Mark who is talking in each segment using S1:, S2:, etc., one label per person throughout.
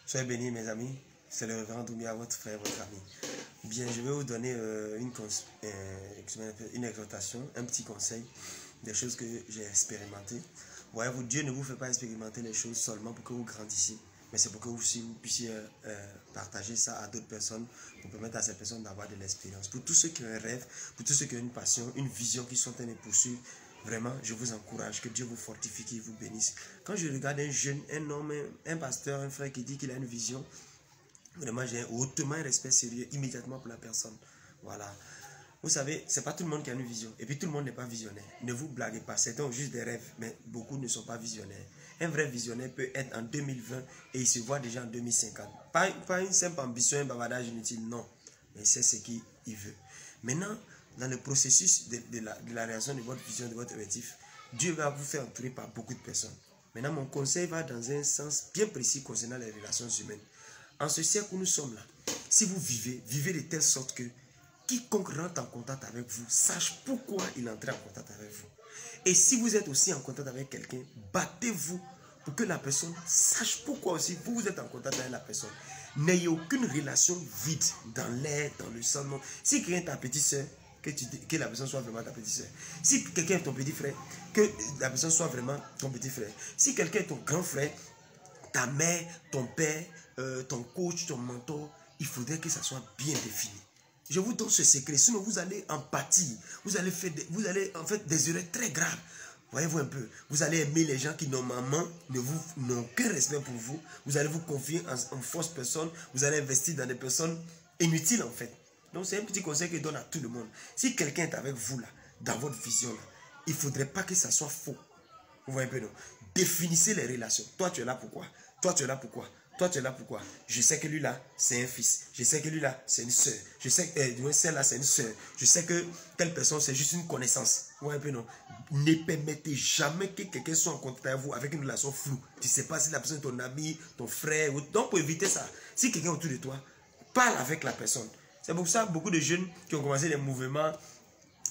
S1: Soyez bénis, mes amis. C'est le révérend Doumbia, votre frère, votre ami. Bien, je vais vous donner une exhortation, un petit conseil, des choses que j'ai expérimentées. Voyez-vous, Dieu ne vous fait pas expérimenter les choses seulement pour que vous grandissiez, mais c'est pour que vous puissiez partager ça à d'autres personnes, pour permettre à ces personnes d'avoir de l'expérience. Pour tous ceux qui ont un rêve, pour tous ceux qui ont une passion, une vision qui sont en train de poursuivre, vraiment, je vous encourage, que Dieu vous fortifie, qu'il vous bénisse. Quand je regarde un jeune, un homme, un pasteur, un frère qui dit qu'il a une vision, vraiment, j'ai hautement un respect sérieux immédiatement pour la personne. Voilà. Vous savez, c'est pas tout le monde qui a une vision. Et puis tout le monde n'est pas visionnaire. Ne vous blaguez pas. Certains ont juste des rêves, mais beaucoup ne sont pas visionnaires. Un vrai visionnaire peut être en 2020 et il se voit déjà en 2050. Pas une simple ambition, un bavardage inutile, non. Mais c'est ce qu'il veut. Maintenant, dans le processus de la réalisation de votre vision, de votre objectif, Dieu va vous faire entourer par beaucoup de personnes. Maintenant, mon conseil va dans un sens bien précis concernant les relations humaines. En ce siècle où nous sommes là, si vous vivez de telle sorte que quiconque rentre en contact avec vous sache pourquoi il est entré en contact avec vous. Et si vous êtes aussi en contact avec quelqu'un, battez-vous pour que la personne sache pourquoi aussi vous êtes en contact avec la personne. N'ayez aucune relation vide dans l'air, dans le sang. Non. Si quelqu'un est ta petite soeur, que la personne soit vraiment ta petite soeur. Si quelqu'un est ton petit frère, que la personne soit vraiment ton petit frère. Si quelqu'un est ton grand frère, ta mère, ton père, ton coach, ton mentor, il faudrait que ça soit bien défini. Je vous donne ce secret, sinon vous allez en pâtir, vous allez en fait des erreurs très graves. Voyez-vous un peu, vous allez aimer les gens qui normalement n'ont aucun respect pour vous, vous allez vous confier en fausses personnes, vous allez investir dans des personnes inutiles en fait. Donc c'est un petit conseil que je donne à tout le monde. Si quelqu'un est avec vous là, dans votre vision là, il ne faudrait pas que ça soit faux. Vous voyez un peu non? Définissez les relations. Toi tu es là pourquoi? Toi tu es là pourquoi? Toi, tu es là pourquoi? Je sais que lui là, c'est un fils. Je sais que lui là, c'est une soeur. Je sais que celle-là, c'est une soeur. Je sais que telle personne, c'est juste une connaissance. Ouais, un peu non. Ne permettez jamais que quelqu'un soit en contact avec vous avec une relation floue. Tu ne sais pas si la personne est ton ami, ton frère. Donc, pour éviter ça, si quelqu'un est autour de toi, parle avec la personne. C'est pour ça que beaucoup de jeunes qui ont commencé les mouvements,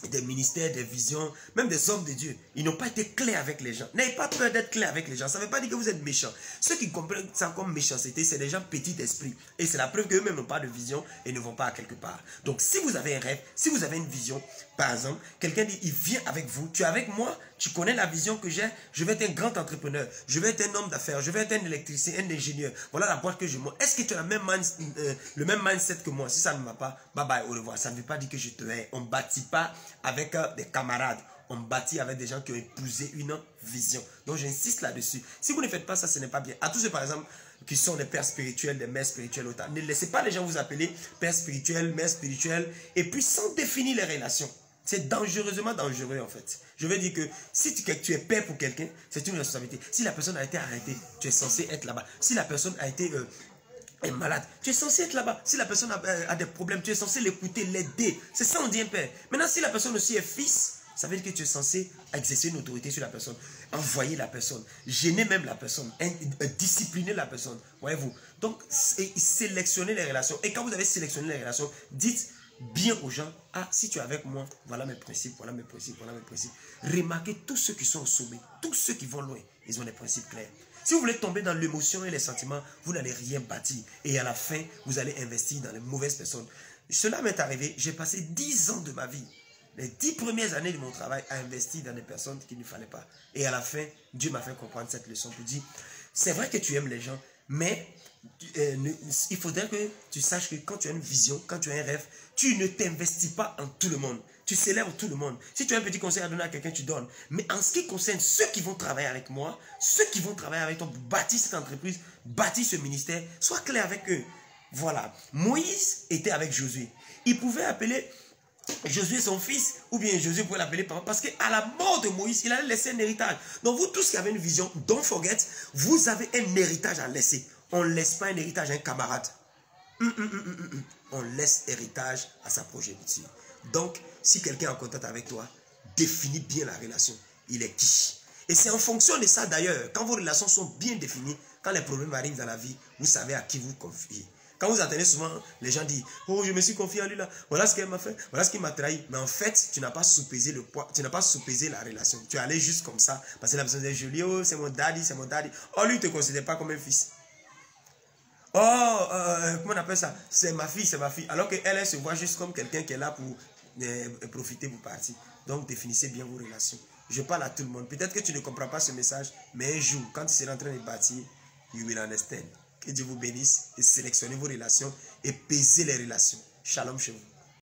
S1: des ministères, des visions, même des hommes de Dieu, ils n'ont pas été clairs avec les gens. N'ayez pas peur d'être clair avec les gens. Ça ne veut pas dire que vous êtes méchant. Ceux qui comprennent ça comme méchanceté, c'est des gens petits d'esprit. Et c'est la preuve qu'eux-mêmes n'ont pas de vision et ne vont pas à quelque part. Donc si vous avez un rêve, si vous avez une vision, par exemple, quelqu'un dit, il vient avec vous, tu es avec moi, tu connais la vision que j'ai, je vais être un grand entrepreneur, je vais être un homme d'affaires, je vais être un électricien, un ingénieur. Voilà la boîte que je monte. Est-ce que tu as le même mindset que moi? Si ça ne m'a pas, bye bye, au revoir. Ça ne veut pas dire que je te hais. On ne bâtit pas avec des camarades. On bâtit avec des gens qui ont épousé une vision. Donc j'insiste là-dessus. Si vous ne faites pas ça, ce n'est pas bien. À tous ceux par exemple qui sont des pères spirituels, des mères spirituelles, autant. Ne laissez pas les gens vous appeler père spirituel, mère spirituelle, et puis sans définir les relations. C'est dangereusement dangereux en fait. Je veux dire que si tu es père pour quelqu'un, c'est une responsabilité. Si la personne a été arrêtée, tu es censé être là-bas. Si la personne a été est malade, tu es censé être là-bas. Si la personne a des problèmes, tu es censé l'écouter, l'aider. C'est ça on dit un père. Maintenant, si la personne aussi est fils, ça veut dire que tu es censé exercer une autorité sur la personne, envoyer la personne, gêner même la personne, discipliner la personne. Voyez-vous? Donc, sélectionner les relations. Et quand vous avez sélectionné les relations, dites bien aux gens, ah, si tu es avec moi, voilà mes principes, voilà mes principes, voilà mes principes. Remarquez tous ceux qui sont au sommet, tous ceux qui vont loin, ils ont des principes clairs. Si vous voulez tomber dans l'émotion et les sentiments, vous n'allez rien bâtir. Et à la fin, vous allez investir dans les mauvaises personnes. Cela m'est arrivé, j'ai passé 10 ans de ma vie, les 10 premières années de mon travail, à investir dans des personnes qu'il ne fallait pas. Et à la fin, Dieu m'a fait comprendre cette leçon pour dire, c'est vrai que tu aimes les gens, mais il faudrait que tu saches que quand tu as une vision, quand tu as un rêve, tu ne t'investis pas en tout le monde. Tu célèbres tout le monde. Si tu as un petit conseil à donner à quelqu'un, tu donnes. Mais en ce qui concerne ceux qui vont travailler avec moi, ceux qui vont travailler avec toi pour bâtir cette entreprise, bâtir ce ministère, sois clair avec eux. Voilà. Moïse était avec Josué. Il pouvait appeler Josué son fils, ou bien Josué pouvait l'appeler papa, parce qu'à la mort de Moïse, il allait laisser un héritage. Donc vous tous qui avez une vision, don't forget, vous avez un héritage à laisser. On ne laisse pas un héritage à un camarade. On laisse héritage à sa progéniture. Donc, si quelqu'un est en contact avec toi, définis bien la relation. Il est qui? Et c'est en fonction de ça d'ailleurs, quand vos relations sont bien définies, quand les problèmes arrivent dans la vie, vous savez à qui vous confiez. Quand vous entendez souvent, les gens disent, oh, je me suis confié à lui là, voilà ce qu'elle m'a fait, voilà ce qu'il m'a trahi. Mais en fait, tu n'as pas sous-pesé le poids, tu n'as pas sous-pesé la relation. Tu es allé juste comme ça, parce que la personne est jolie, oh, c'est mon daddy, c'est mon daddy. Oh, lui, il ne te considère pas comme un fils. Comment on appelle ça? C'est ma fille, c'est ma fille. Alors qu'elle, elle se voit juste comme quelqu'un qui est là pour profiter pour partir. Donc, définissez bien vos relations. Je parle à tout le monde. Peut-être que tu ne comprends pas ce message, mais un jour, quand tu seras en train de bâtir, you will understand. Que Dieu vous bénisse et sélectionnez vos relations et pesez les relations. Shalom chez vous.